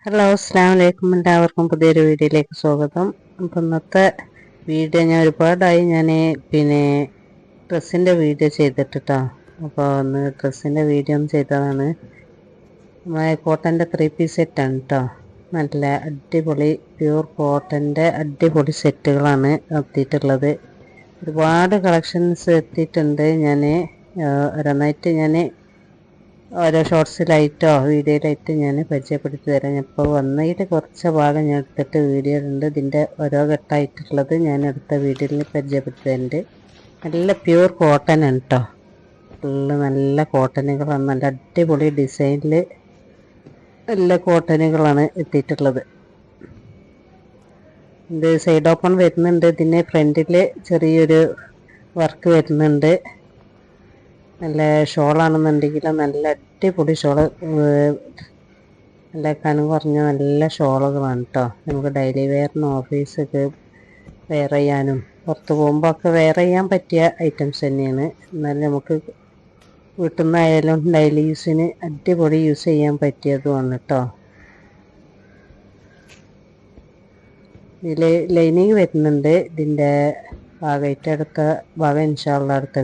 Hello, അസ്സലാമു അലൈക്കും. എല്ലാവർക്കും പുതിയൊരു വീഡിയോയിലേക്ക് സ്വാഗതം. അപ്പം ഇന്നത്തെ വീഡിയോ ഞാൻ ഒരുപാടായി ഡ്രസ്സിൻ്റെ വീഡിയോ ചെയ്തിട്ടാ. അപ്പോൾ ഒന്ന് ഡ്രസ്സിൻ്റെ വീഡിയോ ഒന്ന് ചെയ്തതാണ്. നമ്മളെ കോട്ടൻ്റെ 3 പീസ് സെറ്റാണ് കേട്ടോ. നല്ല അടിപൊളി പ്യൂർ കോട്ടൻ്റെ അടിപൊളി സെറ്റുകളാണ് എത്തിയിട്ടുള്ളത്. ഒരുപാട് കളക്ഷൻസ് എത്തിയിട്ടുണ്ട്. ഞാൻ ഓരോന്നായിട്ട് ഓരോ ഷോർട്സിലായിട്ടോ വീഡിയോയിലായിട്ട് ഞാൻ പരിചയപ്പെടുത്തി തരാം. ഞാൻ ഇപ്പോൾ വന്നതിൽ കുറച്ച് ഭാഗം ഞാൻ എടുത്തിട്ട് വീഡിയോ ഉണ്ട്. ഇതിൻ്റെ ഓരോ ഘട്ടമായിട്ടുള്ളത് ഞാൻ അടുത്ത വീഡിയോയിൽ പരിചയപ്പെടുത്തി തരുന്നുണ്ട്. നല്ല പ്യൂർ കോട്ടൺ ആണ് കേട്ടോ. നല്ല കോട്ടനുകളാണ്. നല്ല അടിപൊളി ഡിസൈനിൽ നല്ല കോട്ടനുകളാണ് എത്തിയിട്ടുള്ളത്. ഇത് സൈഡ് ഓപ്പൺ വരുന്നുണ്ട്. ഇതിന് ഫ്രണ്ടിൽ ചെറിയൊരു വർക്ക് വരുന്നുണ്ട്. നല്ല ഷോളാണെന്നുണ്ടെങ്കിൽ നല്ല അടിപൊളി ഷോള്, നല്ല കനം കുറഞ്ഞ നല്ല ഷോളുകളാണ് കേട്ടോ. നമുക്ക് ഡെയിലി വെയറിനും ഓഫീസൊക്കെ വെയർ ചെയ്യാനും പുറത്ത് പോകുമ്പോൾ ഒക്കെ വെയർ ചെയ്യാൻ പറ്റിയ ഐറ്റംസ് തന്നെയാണ്. എന്നാലും നമുക്ക് വീട്ടിൽ നിന്നായാലും ഡെയിലി യൂസിന് അടിപൊളി യൂസ് ചെയ്യാൻ പറ്റിയതുമാണ് കേട്ടോ. ഇതിൽ ലൈനിങ് വരുന്നുണ്ട്. ഇതിൻ്റെ ഭാഗമായിട്ട് അടുത്ത ഭാഗം ഇൻഷാ അല്ലാഹ് അടുത്ത